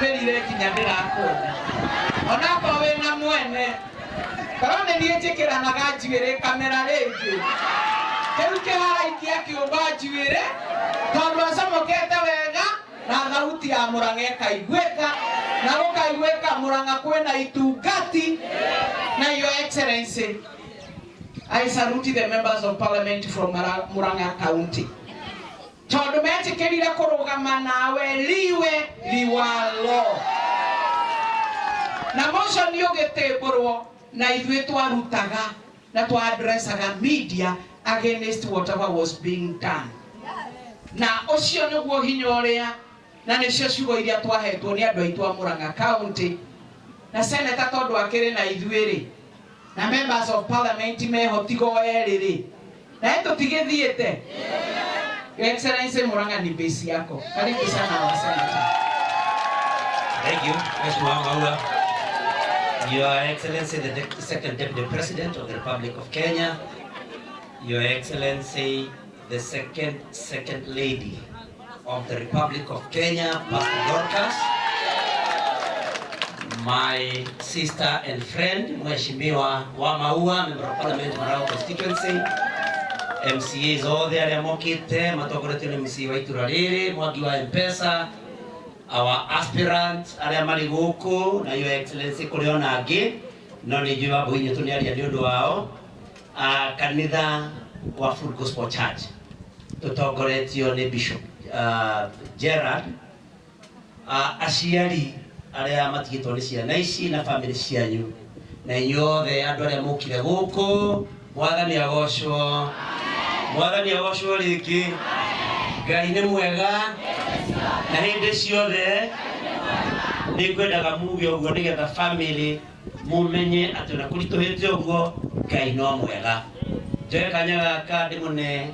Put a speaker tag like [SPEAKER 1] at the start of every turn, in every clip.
[SPEAKER 1] ndumirire kinya ndirakona ona kowe na mwene karone nie njikiranaga njigire kamera rĩngĩ kĩu kĩharaikia kĩũmba njigire tondũ acamũkĩte wega na thauti ya Mũrang'a ĩkaiguĩka na gũkaiguĩka Mũrang'a kwĩna itungati. Na Your Excellency, I salute the members of parliament from Mũrang'a County. Tondũ metĩkĩrire kũrũgama nawe liwe liwalo. Na motion nĩũgĩtĩmbũrwo na ithuĩ twarutaga na twa-addressaga media against whatever was being done. Na ũcio nĩguo hinya ũrĩa na nĩcio ciugo iria twahetwo nĩ andũ aitũ a Mũrang'a County. Na Senator tondũ akĩrĩ na ithuĩ-rĩ na members of parliament mehotigo erĩ-rĩ na tũtigĩthiĩte. Your Excellency, Mũrang'a ni base yako. Karibu sana wa Senator.
[SPEAKER 2] Thank you, Mheshimiwa Maua. Your Excellency, the Second Deputy President of the Republic of Kenya. Your Excellency, the Second Lady of the Republic of Kenya, Pastor Dorcas. My sister and friend, Mheshimiwa wa Maua, Member of Parliament, Marago Constituency. MCAs all there mokite matokorete ni MC wa itura riri mwagi wa M-Pesa, our aspirant aria mari guku na Your Excellency kuri ona angi no ni jiwa buinyo tuniaria ni undu wao kanitha wa Full Gospel Church tutongoretio ni Bishop Gerard aciari aria matigitwo ni ciana ici na family cianyu na inyuothe andu aria mukire guku mwathani agocwo. Mwathani agocwo rĩngĩ. Ngai nĩ mwega na hĩndĩ ciothe nĩ ngwendaga muge ũguo nĩgetha family mumenye atĩ na kũritũhĩte ũguo Ngai no mwega. Njoe kanya gaka ndĩmũne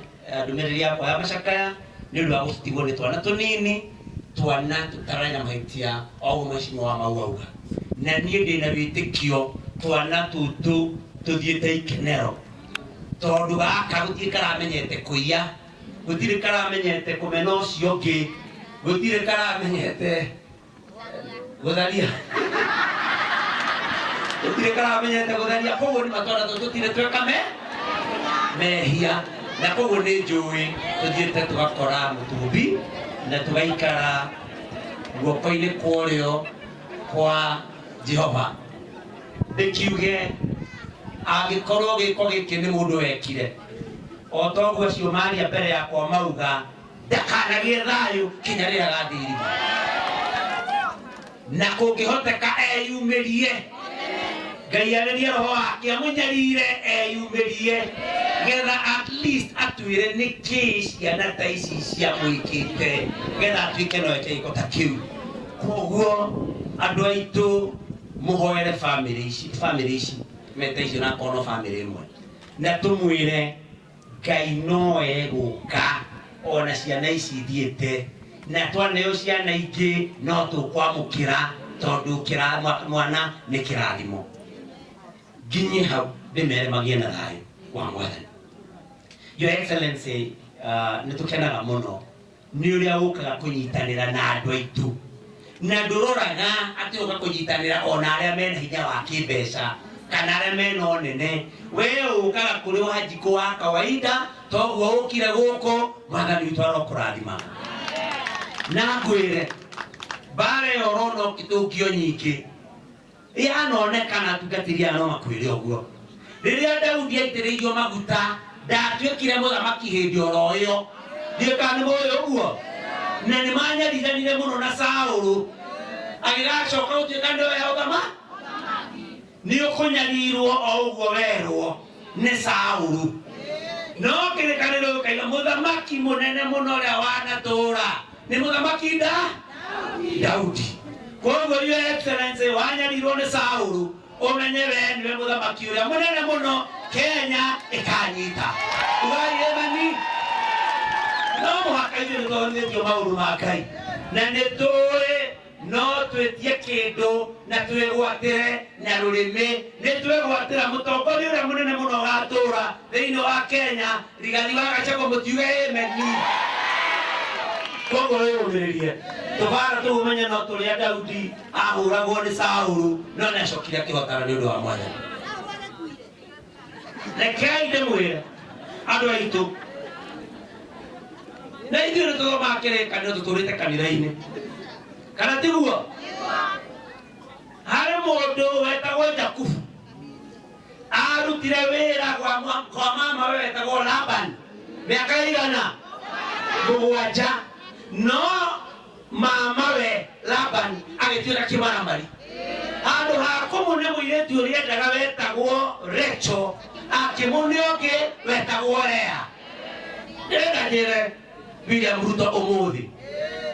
[SPEAKER 2] ndũmĩrĩri yakwa ya macakaya nĩ ũndũ wa gũcitigwo nĩ twana tũnini twana tũtaranya mahĩtia o ũguo Mheshimiwa wa Maua auga. Na niĩ ndĩna wĩtĩkio twana tũtũ tũthiĩte ikenero. Tondũ gaka gũtirĩ karamenyete kũiya, gũtirĩ karamenyete kũmena ũcio ũngĩ, gũtirĩ karamenyete gũtharia, gũtirĩ karamenyete gũtharia. Koguo nĩ matwana tũtirĩ tweka mehia na koguo nĩ njũĩ tũthiĩte tũgakora mũtumbi na tũgaikara guoko-inĩ kwa ũrĩo kwa Jehova. Ndĩkiuge agĩkorwo gĩko gĩkĩ nĩ mũndũ wekire o toguo acio maria mbere yakwa mauga ndakanagĩe thayũ kinya rĩrĩa agathiĩ irima na kũngĩhoteka eyumĩrie. Ngai arĩrie roho wake amũnyarire eyumĩrie getha at least atuĩre nĩkĩ ciana ta ici ciamwĩkĩte getha atuĩke no eke gĩko ta kĩu. Koguo andũ aitũ mũhoere family ici mete icio na kono family ĩmwe na tũmwĩre Ngai no egũka ona ciana ici ithiĩte na twaneo ciana ingĩ no tũkwamũkĩra tondũ mwana nĩ kĩrathimo. Nginye hau ndĩmere magĩe na thayũ wa Mwathani. Your Excellency, nĩ tũkenaga mũno nĩ ũrĩa ũkaga kũnyitanĩra na andũ aitũ na ndũroraga atĩ ũka kũnyitanĩra ona arĩa mena hinya wa kĩmbeca kana arĩa mena ũnene. Wee ũkaga kũrĩ Wanjikũ wa kawaida toguo ũkire gũkũ Mwathani witũ arokũrathima. Na ngwĩre mbara ĩyo ũrona ũkĩtũngio nyingĩ yanonekana tungatĩria no makwĩre ũguo. Rĩrĩa Daudi aitĩrĩirio maguta ndatuĩkire mũthamaki hĩndĩ oro ĩyo. Ndiũĩ kana nĩ mũĩ ũguo. Na nĩ manyarithanire mũno na Saũlũ agĩgacoka gũtuĩka nĩwe ũthamaki. Nĩ ũkũnyarirwo o ũguo werwo nĩ Saũlũ. No kĩrĩkanĩro gĩkauga mũthamaki mũnene mũno ũrĩa wanatũũra nĩ mũthamaki Daudi. Koguo Your Excellency wanyarirwo nĩ Saũlũ ũmenye we nĩwe mũthamaki ũrĩa mũnene mũno Kenya ĩkanyita. Ugaĩrĩmani no mũhaka ithuĩ nĩtwathĩtio maũndũ ma Ngai na nĩtũĩ no twĩtie kĩndũ na twĩgwatĩre na rũrĩmĩ. Nĩ twĩgwatĩra mũtongoria ũrĩa mũnene mũno ũgatũũra thĩinĩ wa Kenya, Rigathi wa Gachagua. Mũtiuge ameni. Kongo wewe umelia. Tofara tu umenye no tulia Daudi ahuragwo ni Saulu no nacokire kihotana ni undu wa mwana. Rekei ndemwire andu aitu na ithuĩ nĩ tũthomaga kĩrĩkanĩro tũtũrĩte kanitha-inĩ kana tiguo? Harĩ mũndũ wetagwo Jakubu arutire wĩra kwa mama wetagwo Labani mĩaka igana 7 no mama we Labani agĩtuĩka kĩmaramari handũ ha kũmũne mũirĩtu ũrĩa endaga wetagwo Rachel akĩmũne ũngĩ wetagwo Lea. Ndĩrenda njĩre William Ruto ũmũthĩ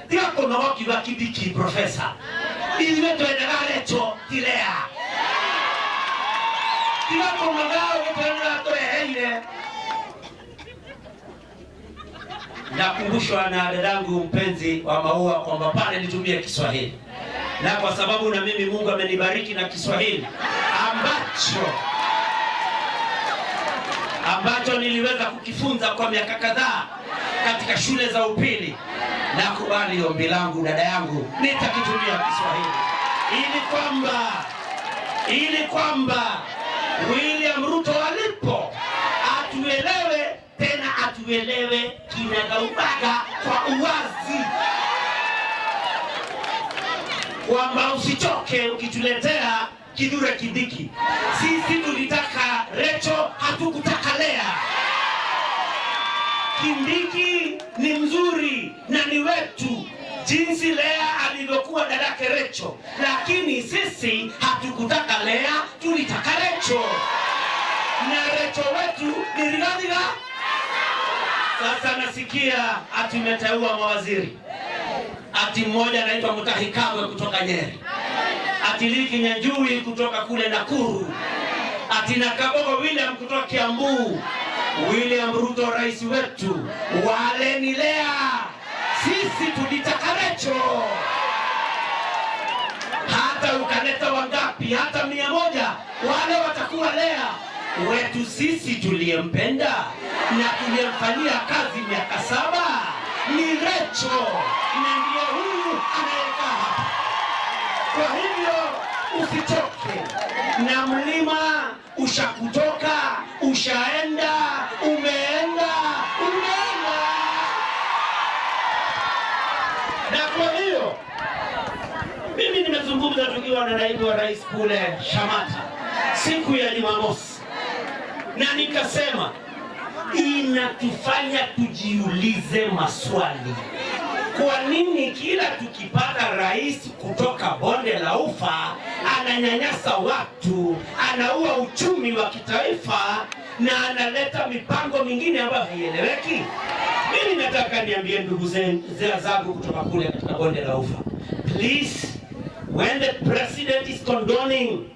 [SPEAKER 2] tiga kũnoga kiuga Kindiki professor ithuĩ twendaga Rachel ti Lea. Tiga kũnoga ũgĩtwenera tũreheire. Nakumbushwa na dadangu mpenzi wa maua kwamba pale nitumie Kiswahili, na kwa sababu na mimi Mungu amenibariki na Kiswahili ambacho niliweza kukifunza kwa miaka kadhaa katika shule za upili, na kubali ombi langu dada yangu, nitakitumia Kiswahili ili kwamba William Ruto alipo atuelewe, tena atuelewe kinagaubaga kwa uwazi, kwamba usichoke ukituletea Kithure Kindiki. Sisi tulitaka Rachel, hatukutaka Lea. Kindiki ni mzuri na ni wetu jinsi Lea alivyokuwa dadake Rachel, lakini sisi hatukutaka Lea, tulitaka Rachel. Na Rachel wetu ni Rigathi. Sasa nasikia ati umeteua mawaziri, ati mmoja anaitwa Mutahi Kagwe kutoka Nyeri, ati Liki Nyanjui kutoka kule Nakuru, ati Nakabogo William kutoka Kiambu. William Ruto rais wetu, wale ni Lea, sisi tulitaka Rachel. Hata ukaleta wangapi, hata 100, wale watakuwa Lea wetu. Sisi tuliyempenda na tuliyemfanyia kazi miaka 7 ni Rachel, na ndiye huyu anayekaa hapa. Kwa hivyo usichoke, na mlima ushakutoka, ushaenda, umeenda. Na kwa hiyo mimi nimezungumza tukiwa na naibu wa rais kule Shamata siku ya Jumamosi, na nikasema inatufanya tujiulize maswali. Kwa nini kila tukipata rais kutoka bonde la Ufa ananyanyasa watu, anaua uchumi wa kitaifa na analeta mipango mingine ambayo haieleweki? Mimi nataka niambie ndugu zangu kutoka kule katika bonde la Ufa, please, when the president is condoning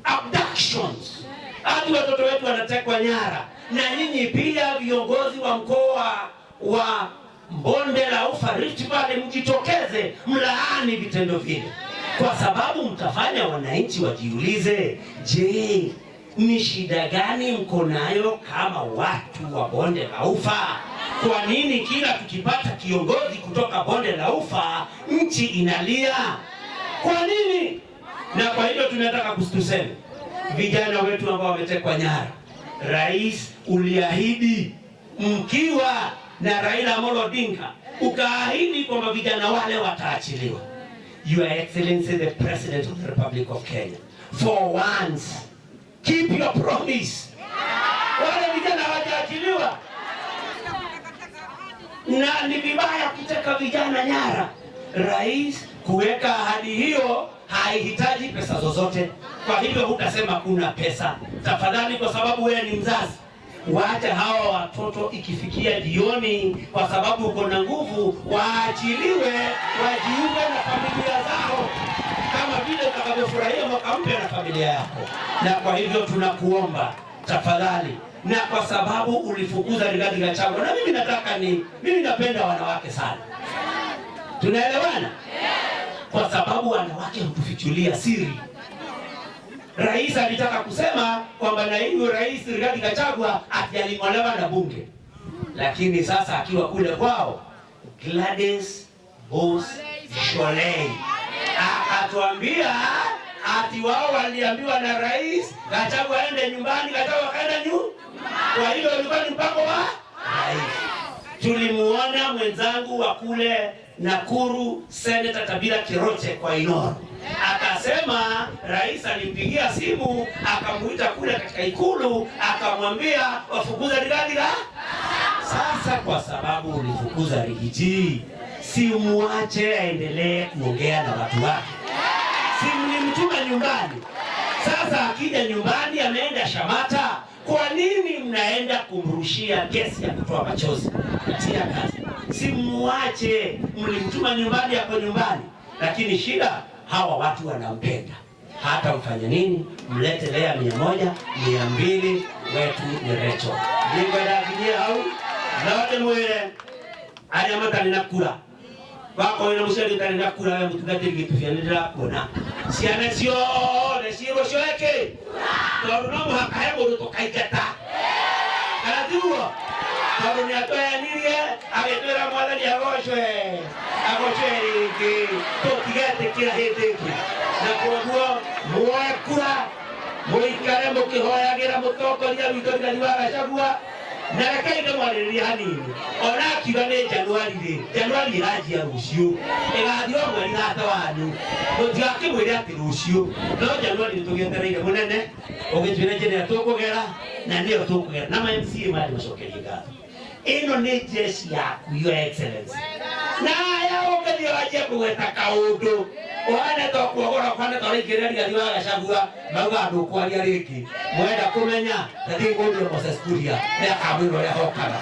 [SPEAKER 2] abductions, hadi watoto wetu wanatekwa nyara, na nyinyi pia viongozi wa mkoa wa bonde la Ufa, Rift Valley, mjitokeze mlaani vitendo vile, kwa sababu mtafanya wananchi wajiulize, je, ni shida gani mko nayo kama watu wa bonde la Ufa? Kwa nini kila tukipata kiongozi kutoka bonde la Ufa nchi inalia? Kwa nini? Na kwa hivyo tunataka kustuseme vijana wetu ambao wametekwa nyara. Rais, uliahidi mkiwa na Raila Amolo Odinga, ukaahidi kwamba vijana wale wataachiliwa. Your Excellency the President of the Republic of Kenya, for once keep your promise. Wale vijana hawajaachiliwa, na ni vibaya kuteka vijana nyara. Rais, kuweka ahadi hiyo haihitaji pesa zozote, kwa hivyo hutasema kuna pesa. Tafadhali, kwa sababu wewe ni mzazi, waacha hawa watoto ikifikia jioni, kwa sababu uko na nguvu, waachiliwe wajiunge na familia zao kama vile utakavyofurahia mwaka mpya na familia yako. Na kwa hivyo tunakuomba tafadhali, na kwa sababu ulifukuza Rigathi Gachagua, na mimi napenda wanawake sana, tunaelewana? Kwa sababu wanawake hutufichulia siri. Rais alitaka kusema kwamba naibu rais Rigathi Gachagua aling'olewa na bunge, lakini sasa akiwa kule kwao Gladys Bus Sholei akatuambia ati wao waliambiwa na rais Gachagua aende nyumbani, Gachagua kaenda nyumbani. Kwa hiyo ulikuwa ni mpango wa rais. Tulimuona mwenzangu wa kule Nakuru, Senator Tabira Kiroche kwa Inoro, akasema rais alimpigia simu akamuita kule katika ikulu akamwambia wafukuza Rigathi. Sasa kwa sababu ulifukuza Rigiji, si muache aendelee kuongea na watu wake, si mlimtuma nyumbani. Sasa akija nyumbani ameenda Shamata, kwa nini mnaenda kumrushia gesi ya kutoa machozi kutia kazi? Si muache, mlimtuma nyumbani, hapo nyumbani. Lakini shida hawa watu wanampenda, hata mfanye nini, mlete lea 100, 200, wetu ni Recho ningwenda kijia au naote mwere aja matani nakura wako ina museli tani nakura ya mutugati gitu fianira kuona siana sio ne siro shoeke torno muhaka hebo ruto kaikata karatuo torno ya to ya nirie agetera mwala ni agoshwe ki to tigate kila hete na kwa muakura muikare mukihoyagira mutokoria witoria liwa Gachagua na reke ndo mwarĩrĩria hanini ona akiuga nĩ Januari ĩranjia rũciũ ĩgathio mweri gatawani mũtigakĩmwĩre atĩ rũciũ no Januari nĩtũgĩetereire mũnene ũgĩtwĩra njĩra tũkũgera na nĩyo tũkũgera na MCA marĩ macokerie ngatho. Ĩno nĩ jeshi yaku, Your Excellency, na ya ũngĩthio wanjie kũgweta kaũndũ Oana to kuogora kwana to rĩngĩrĩria Rigathi wa Gachagua mauga andũ kwaria rĩngĩ mwenda kũmenya tathi ngũndũ Moses Kuria nĩ akamwĩra ũrĩa hokaga.